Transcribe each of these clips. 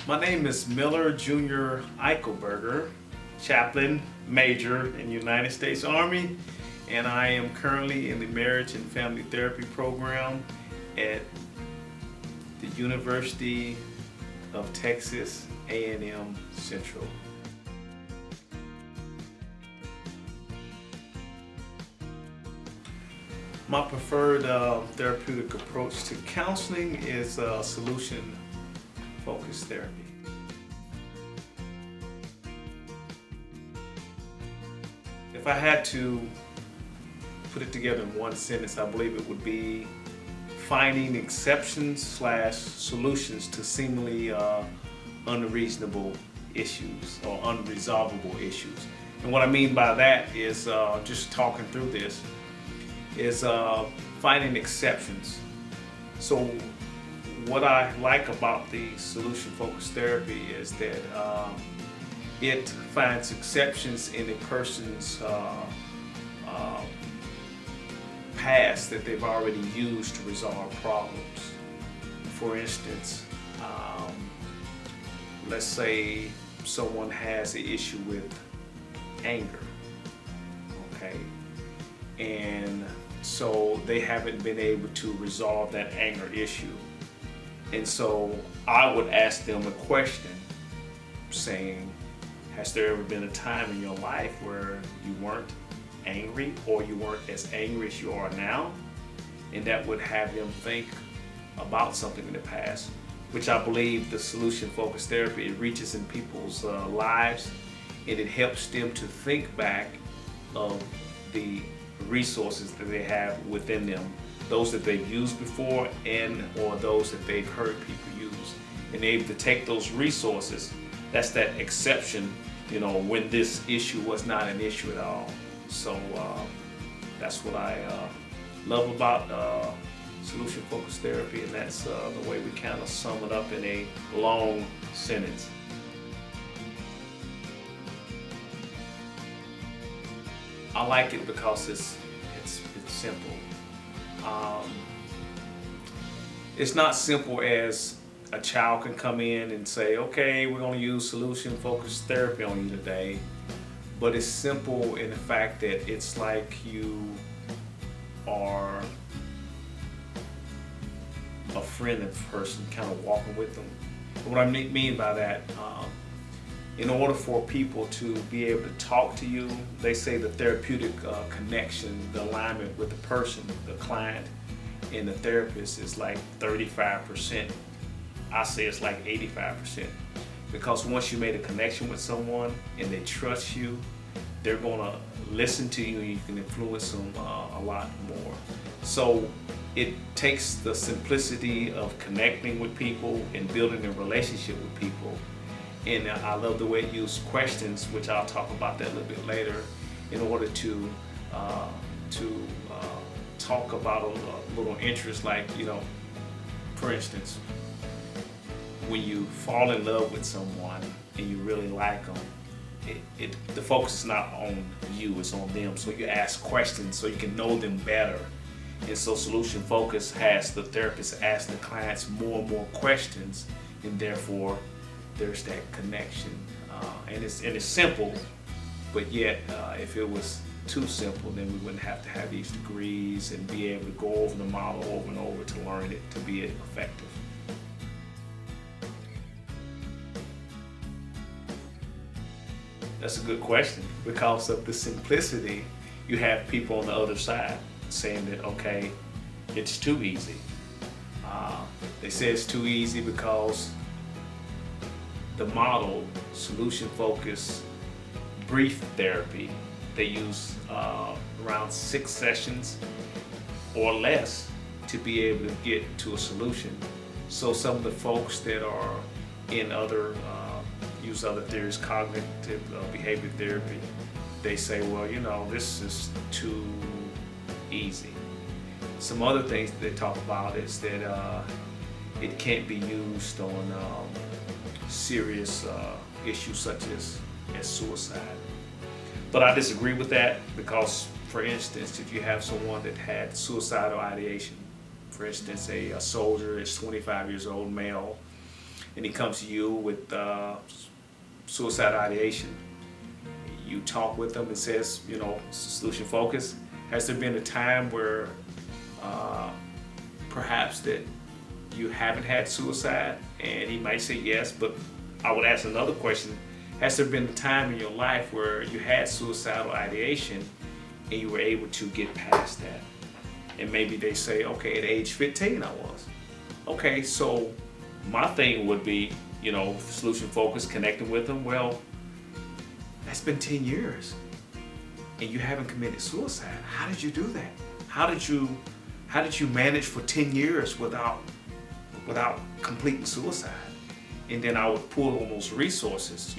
My name is Miller Jr. Eichelburger, chaplain major in the United States Army, and I am currently in the marriage and family therapy program at the University of Texas A&M Central. My preferred therapeutic approach to counseling is solution-focused therapy. If I had to put it together in one sentence, I believe it would be finding exceptions slash solutions to seemingly unreasonable issues or unresolvable issues. And what I mean by that is just talking through this is finding exceptions. So what I like about the solution-focused therapy is that it finds exceptions in a person's past that they've already used to resolve problems. For instance, let's say someone has an issue with anger, okay? And so they haven't been able to resolve that anger issue. And so I would ask them a question saying, has there ever been a time in your life where you weren't angry or you weren't as angry as you are now? And that would have them think about something in the past, which I believe the solution-focused therapy, it reaches in people's lives and it helps them to think back of the resources that they have within them, those that they've used before and or those that they've heard people use, and they're able to take those resources. That's that exception, when this issue was not an issue at all. So that's what I love about solution-focused therapy, and that's the way we kind of sum it up in a long sentence. I like it because it's simple. It's not simple as a child can come in and say, okay, we're going to use solution-focused therapy on you today. But it's simple in the fact that it's like you are a friend of the person, kind of walking with them. What I mean by that, in order for people to be able to talk to you, they say the therapeutic connection, the alignment with the person, the client, and the therapist is like 35%. I say it's like 85%. Because once you made a connection with someone and they trust you, they're gonna listen to you and you can influence them a lot more. So it takes the simplicity of connecting with people and building a relationship with people. And I love the way it uses questions, which I'll talk about that a little bit later, in order to talk about a little interest, like, for instance, when you fall in love with someone and you really like them, the focus is not on you, it's on them. So you ask questions so you can know them better. And so solution focus has the therapist ask the clients more and more questions, and therefore there's that connection. And it's simple, but yet if it was too simple, then we wouldn't have to have these degrees and be able to go over the model over and over to learn it to be effective. That's a good question. Because of the simplicity, you have people on the other side saying that, okay, it's too easy. They say it's too easy because the model, solution-focused brief therapy, they use around 6 sessions or less to be able to get to a solution. So some of the folks that are in use other theories, cognitive behavior therapy, they say, well, this is too easy. Some other things that they talk about is that it can't be used on serious issues such as suicide. But I disagree with that because, for instance, if you have someone that had suicidal ideation, for instance, a soldier is 25 years old, male, and he comes to you with suicide ideation, you talk with them and says, solution focus. Has there been a time where perhaps that you haven't had suicide? And he might say yes, but I would ask another question. Has there been a time in your life where you had suicidal ideation and you were able to get past that? And maybe they say, okay, at age 15 I was. Okay, so my thing would be, solution focus, connecting with them. Well, that's been 10 years and you haven't committed suicide. How did you do that? How did you manage for 10 years without completing suicide? And then I would pull on those resources,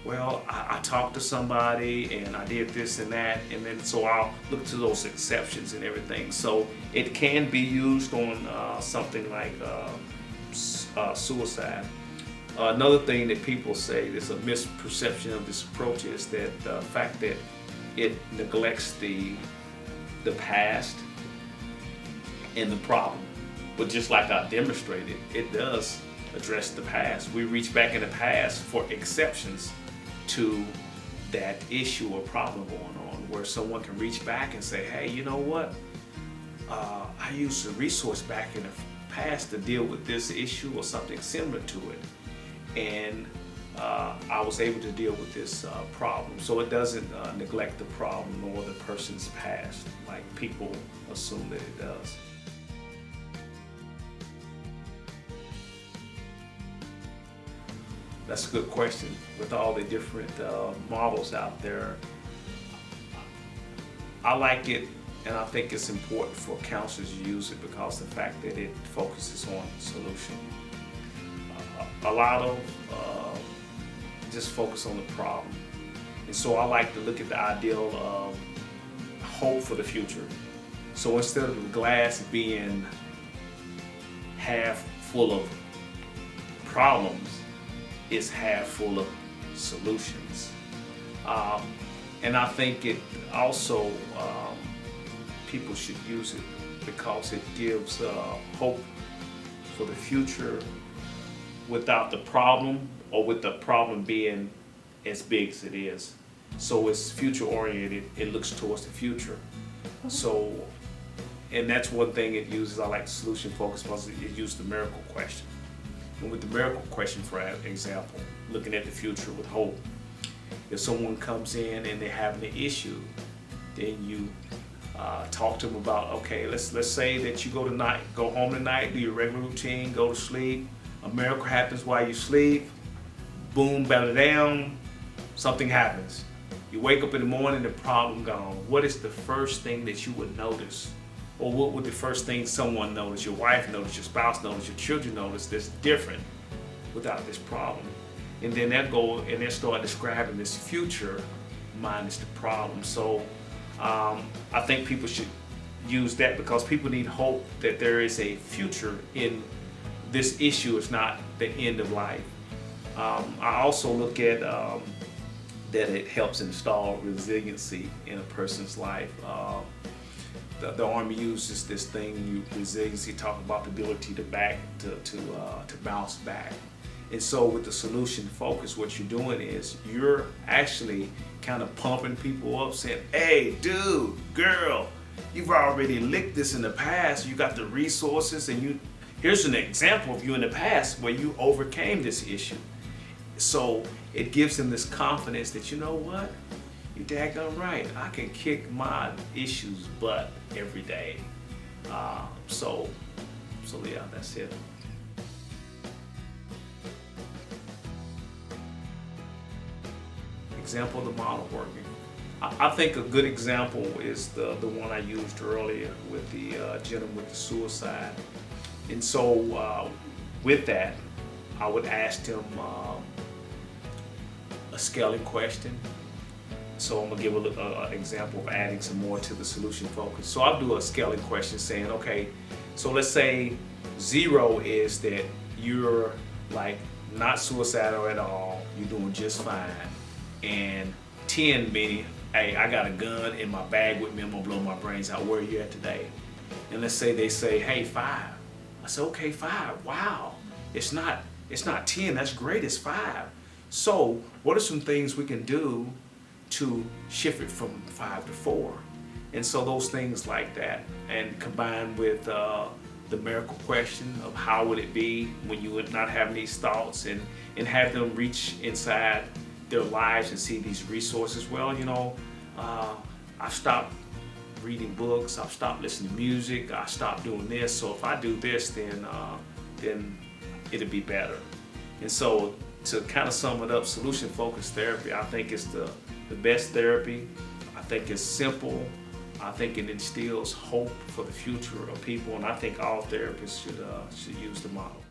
Well, I talked to somebody and I did this and that, and then so I'll look to those exceptions and everything. So it can be used on something like suicide. Another thing that people say, there's a misperception of this approach, is that the fact that it neglects the past and the problem. But just like I demonstrated, it does address the past. We reach back in the past for exceptions to that issue or problem going on, where someone can reach back and say, hey, you know what? I used a resource back in the past to deal with this issue or something similar to it. And I was able to deal with this problem. So it doesn't neglect the problem or the person's past, like people assume that it does. That's a good question. With all the different models out there, I like it, and I think it's important for counselors to use it because the fact that it focuses on solution. A lot of just focus on the problem. And so I like to look at the ideal of hope for the future. So instead of the glass being half full of problems, it's half full of solutions. And I think it also, people should use it because it gives hope for the future without the problem, or with the problem being as big as it is. So it's future oriented, it looks towards the future. So, and that's one thing it uses. I like solution focus because it uses the miracle question. And with the miracle question, for example, looking at the future with hope, if someone comes in and they're having an issue, then you talk to them about, okay, let's say that you go home tonight, do your regular routine, go to sleep. A miracle happens while you sleep. Boom, belly down, something happens. You wake up in the morning, the problem gone. What is the first thing that you would notice? Or what would the first thing someone notice, your wife notice, your spouse notice, your children notice that's different without this problem? And then they start describing this future minus the problem. So I think people should use that because people need hope that there is a future in this issue. It's not the end of life. I also look at that it helps install resiliency in a person's life. The Army uses this thing, resiliency, talk about the ability to bounce back. And so with the solution focus, what you're doing is you're actually kind of pumping people up, saying, hey, dude, girl, you've already licked this in the past. You got the resources, and here's an example of you in the past where you overcame this issue. So it gives them this confidence that, you know what? You're daggone right. I can kick my issues butt every day. So yeah, that's it. Example of the model working. I think a good example is the one I used earlier with the gentleman with the suicide. And so with that, I would ask him a scaling question. So I'm gonna give an example of adding some more to the solution focus. So I'll do a scaling question saying, okay, so let's say 0 is that you're like not suicidal at all, you're doing just fine. And 10 meaning, hey, I got a gun in my bag with me, I'm gonna blow my brains out. Where are you at today? And let's say they say, hey, 5. I say, okay, 5, wow. It's not It's not 10, that's great, it's 5. So what are some things we can do to shift it from 5 to 4? And so those things like that, and combined with the miracle question of how would it be when you would not have these thoughts, and have them reach inside their lives and see these resources. Well, I've stopped reading books, I've stopped listening to music, I stopped doing this. So if I do this, then it'll be better. And so to kind of sum it up, solution focused therapy, I think is the best therapy. I think it's simple. I think it instills hope for the future of people, and I think all therapists should use the model.